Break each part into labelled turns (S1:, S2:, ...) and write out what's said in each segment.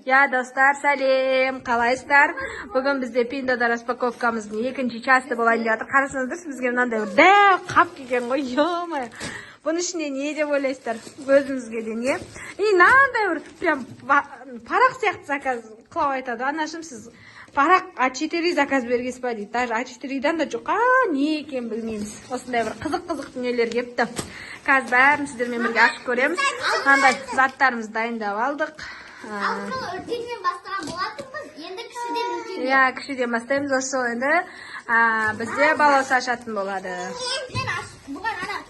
S1: Я достар, сәлем, қалайсыздар? Бүгін бізде Пиндода распаковкамыздың екінші часты болайын деп жатыр. Қарасаңыздар, бізге мынандай бір дәу қап келген ғой, ё-моё. Бұның ішіне не деп ойлайсыздар? Өзіңізге де не? И мынандай бір прям парақ сияқты заказ қылып айтады. Анашым, сіз парақ А4 заказ бергенсіз ба дейді. Даже А4-дан да жоқ. Не екен білмейміз. Осындай бір қызық дүниелер кепті. Қазір бәрін сіздермен бірге ашып көреміз. Қандай заттарымызды дайындап алдық.
S2: Өртеңнен бастаған болатынбыз, енді кішіден үлкен.
S1: Иә, кішіден бастаймыз. Осы енді бізде балауса ашатын болады.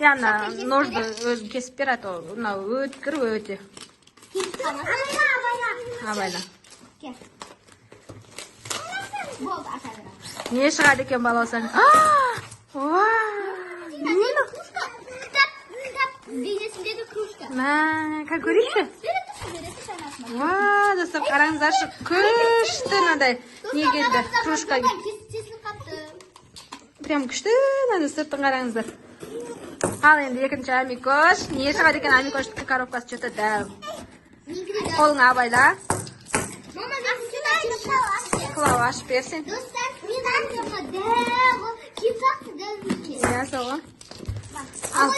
S1: Яна, ножды өзім кесіп береді. Мынау өткір өте. Абайла.
S2: Болды, аша берем.
S1: Не шығады екен балаусаң?
S2: Бейнесіндегі кружка.
S1: Как көрейікші? Достар, қараңыздаршы, күшті мынандай не келді, кружка. Прям күшті, достар, қараңыздар. Ал енді екінші амикош. Не шығады екен амикоштың коробкасы что-то дәу. Қолыңа абайла. Қылау ашып берсен.
S2: Достар, мен аңқыға дәу, кипсақты дәу.
S1: Иә, соғы. Ал,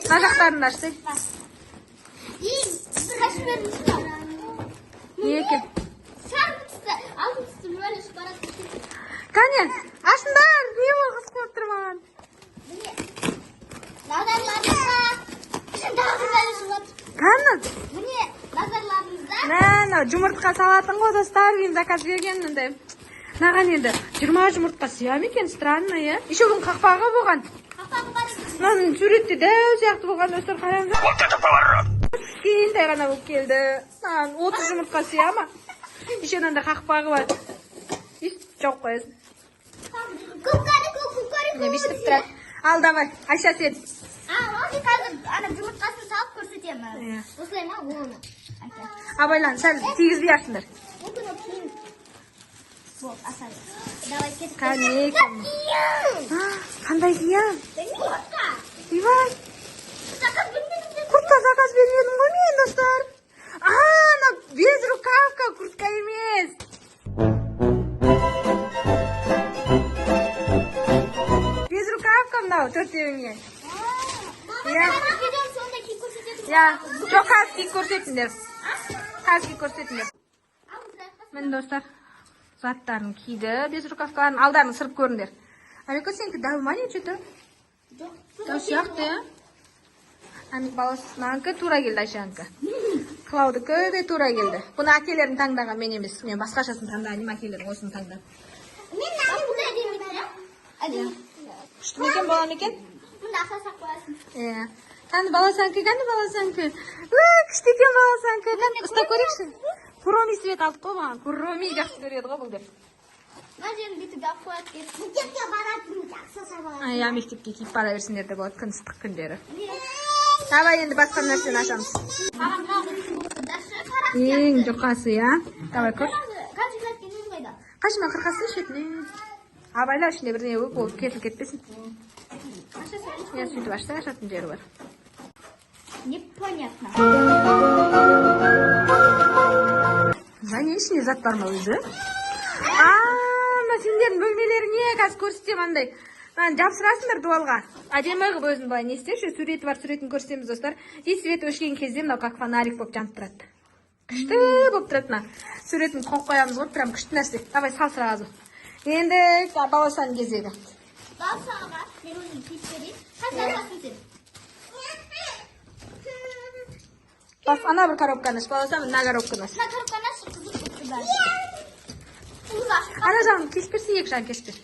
S1: нажақтарын ашты.
S2: И бір ашып беріңізді.
S1: Не екен?
S2: Сармытысты, алтынысты мөлі шпарат.
S1: Кәне, ашындар, не бол қыз қылып тұр маған?
S2: Назарларыңызға.
S1: Кәне?
S2: Міне, назарларыңызда.
S1: Жұмыртқа салатын ғой, достар, мен заказ бергенмін. Наған енді, 20 жұмыртқа сия ма екен? Странно, е? Еще бұның қақпағы болған.
S2: Қақпағы бар.
S1: Мынаның суретте дәу сияқты болған, достар, қараңыздар.
S3: Вот это поворот!
S1: Кішкентай ғана болып келді. 30 жұмыртқа сия ма? Еще мынандай қақпағы бар. Жоқ қоясың. Міне бүйтіп тұрады. Ал, давай, Айша сен.
S2: Осы қазір жұмыртқасын салып көрсетемін. Осылай ма, оны.
S1: Абайлан, сәл тигізбей ашыңдар.
S2: Болды, асады. Давай кетіп.
S1: Қане екен? Қандай киям?
S2: Құртқа.
S1: Ивай.
S2: Заказ бермедім.
S1: Куртка заказ бермедім ғой мен, достар. Ана безрукавка куртка емес. Безрукавка мынау, төртеуіне. Я, жоқ, қазір киіп көрсетіңдер. Қазір киіп көрсетіңдер. Мін, достар, заттарын киді, безрукавкаларын, алдарын сырып көріңдер. Амика, сенікі дәу ма не, че-то? Дәу сияқты, я? Амик баласынанкі тура келді, Айшанкі. Қылаудыкі де тура келді. Бұны әкелерін таңдаған мен емес. Мен басқашасын таңдағаным, әкелерін осыны таңдаған.
S2: Мен бұндай демейді, я?
S1: Күшті мекен болам екен?
S2: Бұнда ақсасақ қоясың.
S1: Қанды баласанкі, күшті екен баласанкі. Ұста көрекші. Куроми свет алдық қой маған. Куроми жақсы көреді ғой бұл деп.
S2: Мына жерін бүйтіп жауып қояды деп. Мектепке баратын ақсаса барады.
S1: Я мектепке киіп бара берсіңдер де болады, күн ыстық күндері. Давай енді басқа нәрсені ашамыз. Ең жұқасы, я? Давай көр. Қашыма қырқасын шетіне. Абайла ішінде бірдеңе көп болып кетіл кетпесін. Я сөйтіп ашса ашатын жері бар.
S2: Непонятно.
S1: Және ішінде зат бар ма өзі? Сендердің бөлмелеріне қазір көрсетем андай. Жапсырасыңдар дуалға. Әдемі қылып өзін былай не істеші, суреті бар, суретін көрсетеміз, достар. И свет өшкен кезде мынау как фонарик болып жанып тұрады. Күшті болып тұрады мына. Суретін қойып қоямыз ғой, прям күшті нәрсе. Давай сал сразу. Енді балаусан кезегі.
S2: Балаусанға мен өзім киіп берейін. Қандай жасын сен?
S1: Ана бір коробканы аш, балаусан мына коробканы аш.
S2: Мына коробканы аш, қызық бұқты бәрі.
S1: Ана жағын кесіп берсе, екі жағын кесіп бер.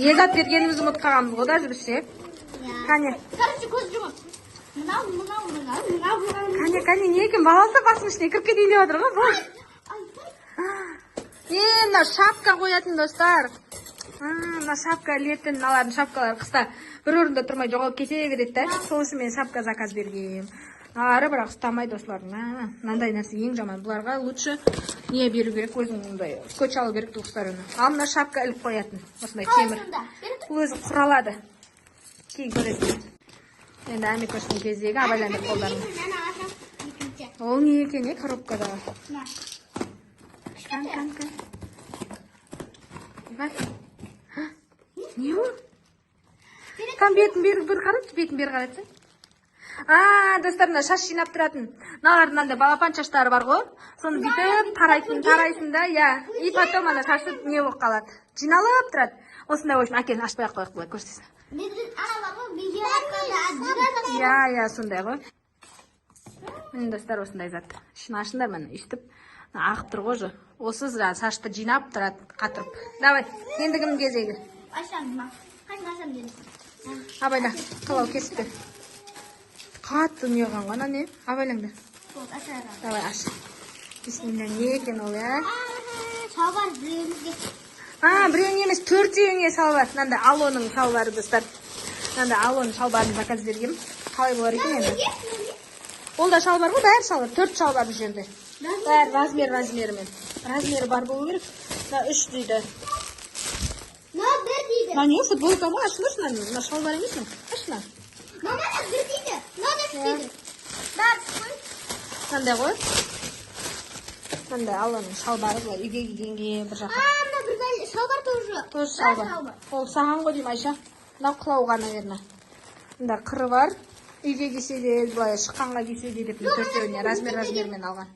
S1: Не зат бергенімізді ұмытып қалғанбыз ғой да жүрсе. Қане.
S2: Короче, көз жұмып. Мынау.
S1: Қане, не екен балауса басың ішіне кіріп кетейін деп отыр ғой. Мына шапка қоятын, достар. Мына шапка летін, мыналардың шапкалары қыста бір орында тұрмай жоғалып кете береді да. Сол үшін мен шапка заказ бергем. Ары бірақ ұстамайды осылардың. Мынандай нәрсе ең жаман. Бұларға лучше не беру керек, өзің мұндай скотч алу керек туыстарына. Ал мына шапка іліп қоятын. Осындай темір. Өзі құралады. Кейін көресің. Енді Амикоштың кезегі абайландырып қолдарың.
S2: Мен аласам. Екінші.
S1: Ол не екен, коробкадағы?
S2: Мына.
S1: Кан. Бар. Не ол? Там бетін бері бір қарайды, бетін бері қарайтсың. Достар, мына шаш жинап тұратын. Мыналардың андай балапан шаштары бар ғой. Соны бүйтіп тарайсың да, я. И потом ана шашы не болып қалады. Жиналып тұрады. Осындай ойшын, әкелін ашпай ақ қойық былай көрсесің. Я, сондай ғой. Міне достар, осындай зат. Ішін ашыңдар мені, үстіп. Ағып тұр ғой жо. Осы шашты жинап тұрады, қатырып. Давай, енді кім кезегі?
S2: Ашам, ашам деді.
S1: Абайла, қылау кесіпті. Қатты неған ғана не? Абайлаңдар. Давай, аш. Бисмилля, не екен ол, я?
S2: Шалбар біреуімізге.
S1: Біреуіне емес, төртеуіңе шалбар. Мынандай Алоның шалбары, достар. Мынандай Алоның шалбарын заказ бергем. Қалай болар екен енді? Ол да шалбар ғой, бәрі шалбар. 4 шалбар бұл жерде. Бәрі размерімен. Размері бар болу керек. 3 дейді.
S2: Мына 1 дейді.
S1: Не, футболка ма? Ашылырсың, мына шалбар емес ме? Ашына.
S2: Мама 1 дейді. Мына 3 дейді. Бәрі қой.
S1: Мынандай ғой. Мынандай Алоның шалбары былай үйге келгенге бір жаққа.
S2: Мына бір шалбар тоже.
S1: Тоже шалбар. Ол саған ғой деймін, Айша. Мынау қылауға, наверное. Мында қыры бар. Үйге кесе де, былай шыққанға кесе де деп төртеуіне размермен алған.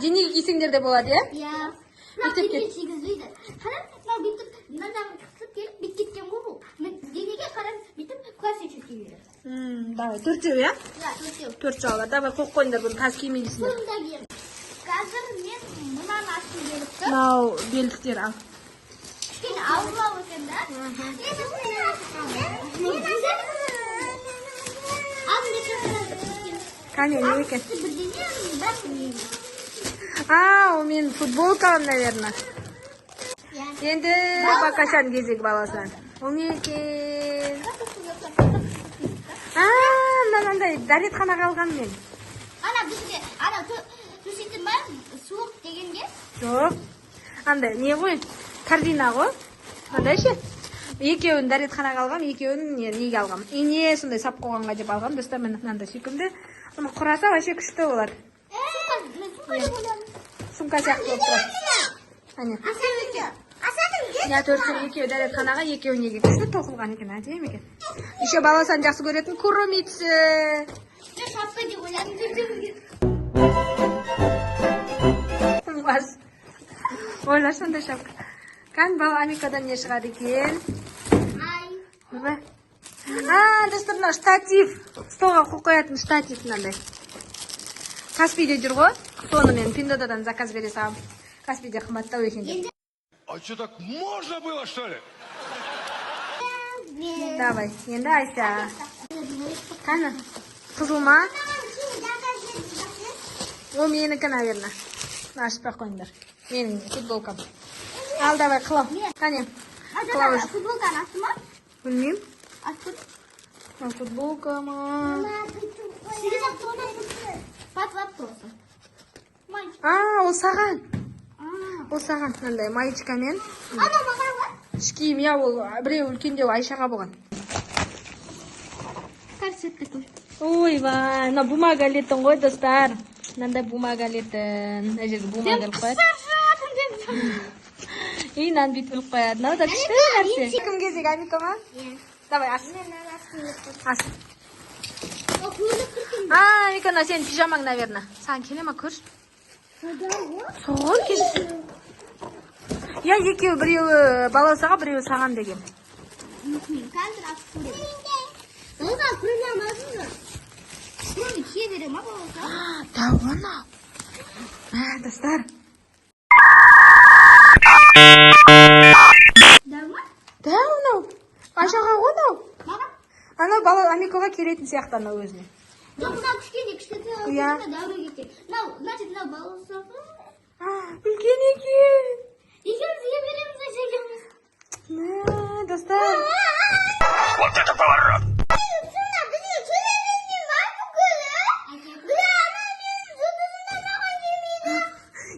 S1: Денеге кисеңдер де болады, е?
S2: Иә. Мектепке кигізбейді. Қарап, мынау бүйтіп, мынадан қысып келіп, бүйтіп кеткен ғой бұл. Денеге қарап, бүйтіп классе кигізеді.
S1: Давай, төртеу, я?
S2: Иә, төртеу.
S1: 4 шалбар. Давай, қоқ қойыңдар, бұны қазір кимейсіңдер.
S2: Сонда кием. Қазір мен мынаны ашқым келіп тұр.
S1: Мынау белдіктер ал.
S2: Кішкене аулау екен да.
S1: Кәне, не екен?
S2: Бірдеңе, бәрі білмеймін.
S1: Ол мен футболкам, наверное. Енді бақашан кезек баласынан. Ол не екен? Мынандай дәретханаға алған мен.
S2: Ана бізге, ана төсектен бар, суық дегенге?
S1: Жоқ. Андай, не ғой? Кардина ғой? Андай ше? Екеуін дәретханаға алғам, екеуін неге алғам. Ине сондай сап қоғанға деп алғам. Достар, мен мынандай сүйкімді. Оны құраса, вообще күшті олар. Сумка сияқты болып тұрады. Я төртеу екеуі дәретханаға, екеуі неге күшті тоқылған екен, әдейм екен. Еще баласан жақсы көретін куромицы.
S2: Мен шапка деп ойладым төртеуге.
S1: Бас. Ойла сондай шапка. Қан бала Америкадан не шығады екен?
S2: Ай.
S1: Достар, мына штатив. Столға қол қоятын штатив мынандай. Каспийде жүр ғой. Соны мен Пиндодадан заказ бере салам. Каспийде қымбаттау екен деп.
S3: А что, так можно было, что ли?
S1: Давай, енді Айша. Қаны? Қызыл ма? Ол менікі, наверное. Ашып қойыңдар. Менің футболкам. Ал, давай, қылау. Қане? Қылау жүр.
S2: Футболканы ашты ма?
S1: Білмейм.
S2: Ашты.
S1: Футболка ма?
S2: Патлап тұрсын.
S1: Ол саған. Ол саған. Мынандай маечкамен.
S2: Ана маған ба?
S1: Іш киім, я ол біреу үлкендеу Айшаға болған.
S2: Корсетті көр.
S1: Ойбай, мына бумага ілетін ғой, достар. Мынандай бумага ілетін. Мына жерге бумага іліп қояды. И нан бүйтіп іліп қояды. Мынау да күшті нәрсе. Кім кезек, Амика ма? Давай, аш. Аш. Амика, сен пижамаң, наверное. Саған келе ма, көрші? Соғыр келші. Я екеу, біреуі баласаға, біреуі саған деген.
S2: Қазір ашып көреді. Оға көрмемазын да. Көмі кие бере ма баласа?
S1: Дау ана. Достар.
S2: Дау ма?
S1: Дау анау. Айшаға ғой анау.
S2: Маған?
S1: Анау бала Амикаға келетін сияқты анау өзіне.
S2: Мынау кішкене дәуре кетеді. Значит, мынау баласы.
S1: Үлкен екен.
S2: Екеуміз ие береміз де жегеміз.
S1: Достар.
S3: Вот это поворот!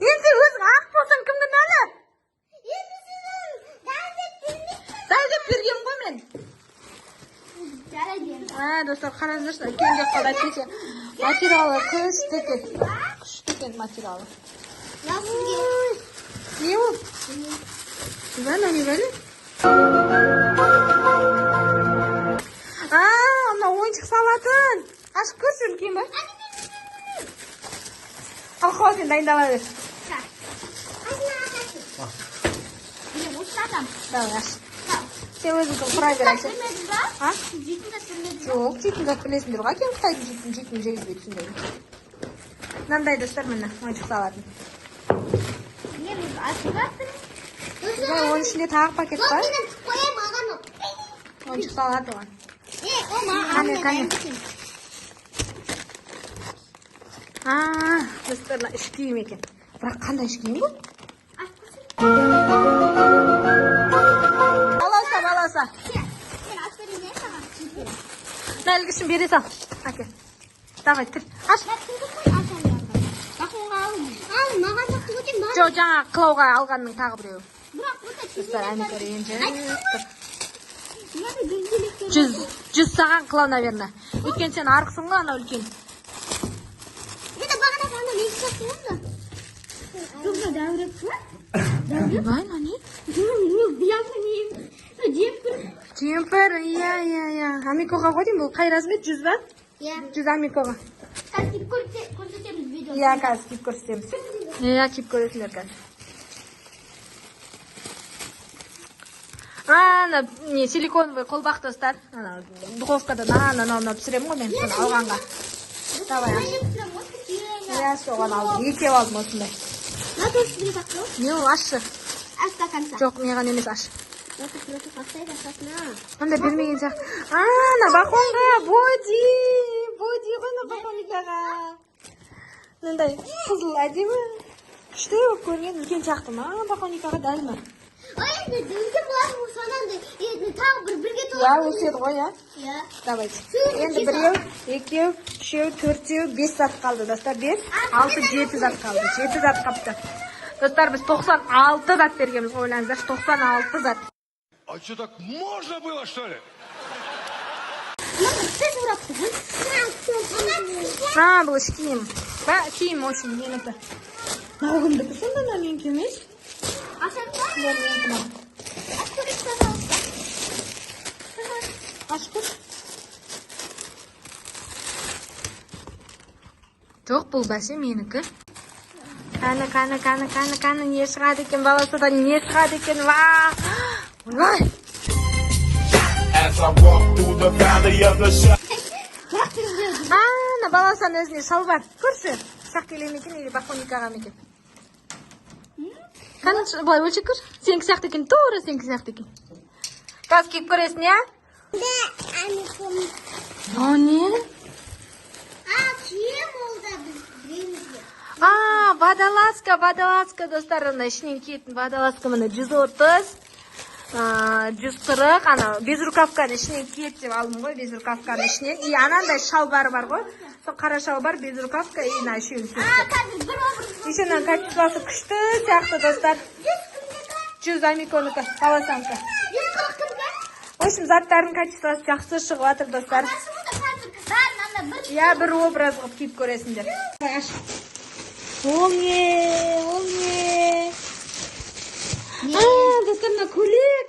S1: Енді өзің ақ болсаң кімді нәлі? Дәлдеп бергем ғой мен.
S2: Жарайды.
S1: Достар, қараңыздаршы, үлкен деп қалды әйтпесе. Материалы күшті екен. Күшті екен материалы. Не ол? Небәлі, небәлі? Мына ойыншық салатын. Ашып көрші үлкен ба? Ал қол сен дайындала бер. Давай, аш. Сен өзің құра бер, Айша. Жоқ, жейтін зат білесіңдер ғой, кен Қытайдың жейтін жегізбей түсіндейді. Мынандай достар, міне ойыншық салатын. Оның ішінде тағы пакет бар. Ойыншық салады оған. Қане. Достар, іш киім екен. Бірақ қандай іш киім бұл? Баласа. Нәлгісін бере сал. Әке. Давай, тір. Аш. Жоқ, жаңа қылауға алғанның тағы біреу. Достар, әмекер енжі. 100 саған қылау, наверное. Өткен сен арқысың ғой, ана үлкен. Бай, нани? Джемпер, иә. Амикоға қойдың, бұл қай размер? 100 ба? 100 амикоға.
S2: Қазір көрсетеміз видео.
S1: Иә, қазір киіп көрсетеміз. Иә, киіп көресілер қазір. Не, силиконовый қолбақ достар. Духовкада нана пісіремін ғой мен соны алғанға. Давай, аш. Иә, соған алдым. Екеу алдым осындай. Не ол, ашшы. Жоқ, меған емес, аш. Анда бермеген жақ. На бақонға, боди ғой на бақоникаға. Мындай қызыл әдемі. Күшті өп көрген үлкен шақты ма, бақоникаға дәл ма? Иә, өседі ғой, иә? Давайте. Енді біреу, екеу, үшеу, төртеу, 5 зат қалды. Достар, 5, 6, 7 зат қалды. 7 зат қапты. Достар, біз 96 зат бергенбіз, ойлаңыздар, 96 зат.
S3: А что, так можно было, что ли?
S1: Бұл іш киім. Киім очень менікі. Нағылымды күсін бі, менікі емес? Аш көш. Жоқ, бұл бәсе менікі. Қаны, не шығады екен, баласыдан не шығады екен, ва! Ой! Баласан өзіне шалбар. Көрші, шақ келемекен, или бақоникаға мекен. Қаны, былай өлші көр. Сенкі сияқты екен, тура сенкі сияқты екен. Қазір киіп көресін, я? О, не? Водолазка, достар, ішінен киетін водолазка, міне 130, 140, без рукавканы ішінен киет деп алдым ғой, без рукавканы ішінен. И анандай шалбар бар ғой, сол қара шалбар, без рукавка, и на үшеуін киетті. Ешенен качествосы күшті сияқты, достар. 100 амиконыкі, қаласанкі. В общем, заттардың качествосы жақсы шығып атыр, достар. Я бір образ ғып киіп көресіңдер. Ол не? Достар, мына көйлек.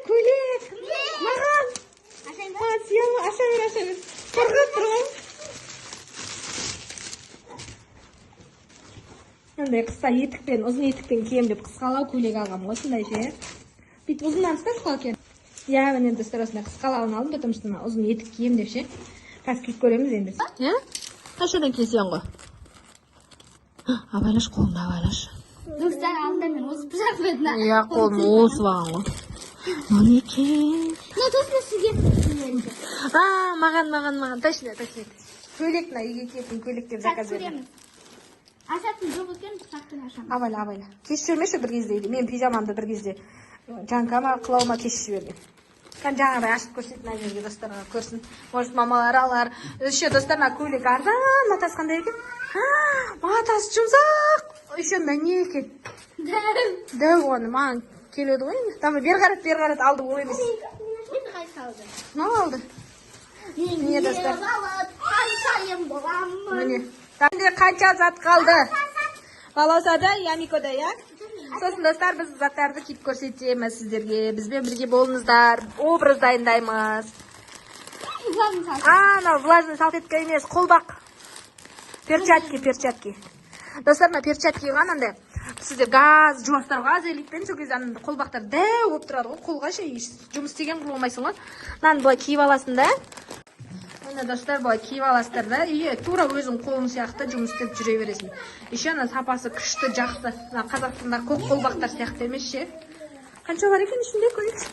S1: Маған. Аша бер. Қорғап тұрғым. Мындай қысқа етікпен, ұзын етікпен кием деп қысқалау көйлек алғам ғой, сондай ше. Бүйтіп ұзыннан қысқа екен. Я, міне достар, осындай қысқалауын алдым, потому что ұзын етік кием деп ше. Қазір киіп көреміз енді. Я? Қашадан киесен ғой? Абайлаш, қолымды абайлаш.
S2: Достар, алдында мен осып жатырмын.
S1: Я, қолым осып алған ғой. Міне екен.
S2: Тосын сізге.
S1: Маған. Точно. Көйлек, үйге киетін көйлек деп заказ бердім.
S2: Ашатын жоқ екен, сақтың ашам.
S1: Абайла. Кешіп жүрмеші бір кезде еді. Мен пижамамды бір кезде жанкама, қылауыма кешіп жіберген. Қан жаңағыдай ашып көрсетін әжемге достарға көрсін. Может, мамалар алар. Еще достарына көйлек арзан, матасы қандай екен? Матасы жұмсақ. Еще не екен? Дәу оны, маған келеді ғой енді. Тамы бер қарат алды ол емес.
S2: Енді қайсы алды?
S1: Мынау алды. Міне достар.
S2: Қаншайым боламын.
S1: Міне. Таңда қанша зат қалды. Балаусада, Ямикода, я? Сосын достар, біз заттарды киіп көрсетеміз сіздерге. Бізбен бірге болыңыздар. Образ дайындаймыз. Анау влажный салфетка емес, қолбақ. Перчатки. Достар, мына перчатки ғанандай. Сіздер газ, жуастар газ елікпен сол кезде анандай қолбақтар дәу болып тұрады ғой. қолға ше жұмыс істеген қылып алмайсың ғой. Мынаны былай киіп аласың да. Мына достар, былай киіп аласыздар да. Тура өзің қолың сияқты жұмыс істеп жүре бересің. Еще ана сапасы күшті, жақсы. Мына Қазақстанда көк қолбақтар сияқты емес ше. Қанша бар екен ішінде көрейікші.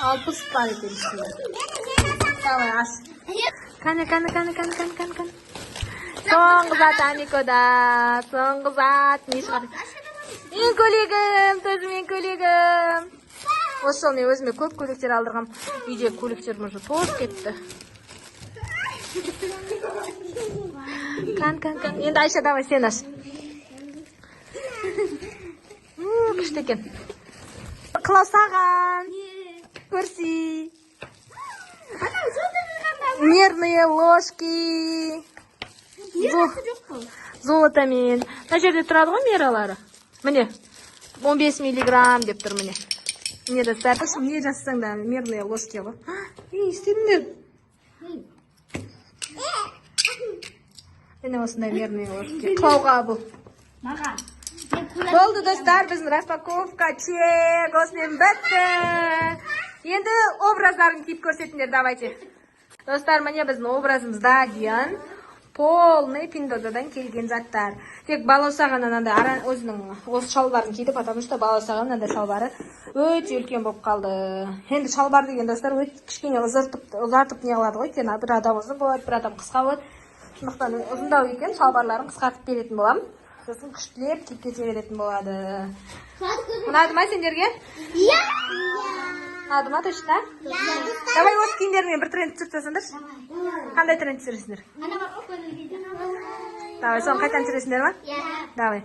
S1: 60 бар екен ішінде. Давай, аш. Кәне. Соңғы зат Аникода. Соңғы зат. Не шығар? Мен көлегім, тоже мен көлегім. Осы жол мен өзіме көп көліктер алдырғам. Үйде көліктерім уже толып кетті. Кан. Енді Айша, давай сен аш. Күшті екен. Қылау саған. Көрсей. Мерные ложки. Золотамен. Мына жерде тұрады ғой мералары. Міне. 15 миллиграмм деп тұр міне. Міне достар, не жазсаң да мерные ложки ғой. Не істедіңдер? Міне осындай мерные ложки. Қылауға бұл. Болды достар, біздің распаковка чек. Осымен бітті. Енді образдарын киіп көрсетіңдер, давайте. Достар, міне біздің образымызда дейін полный Пиндодадан келген заттар. Тек балаусаған анандай өзінің осы шалбарын киді, потому что балаусаған анандай шалбары өте үлкен болып қалды. Енді шалбар деген достар өте кішкене ұзартып не қылады ғой, өйткені бір адам ұзын болады, бір адам қысқа болады. Сондықтан ұзындау екен, шалбарларын қысқартып беретін боламын. Сосын күштілеп киіп кете беретін болады. Ұнады ма сендерге?
S2: Иә.
S1: Ұнады ма точно? Давай осы киімдермен бір тренд түсіріп тастаңдаршы. Қандай тренд түсіресіңдер?
S2: Ана бар ғой.
S1: Давай, соны қайтадан түсіресіңдер ма?
S2: Иә.
S1: Давай.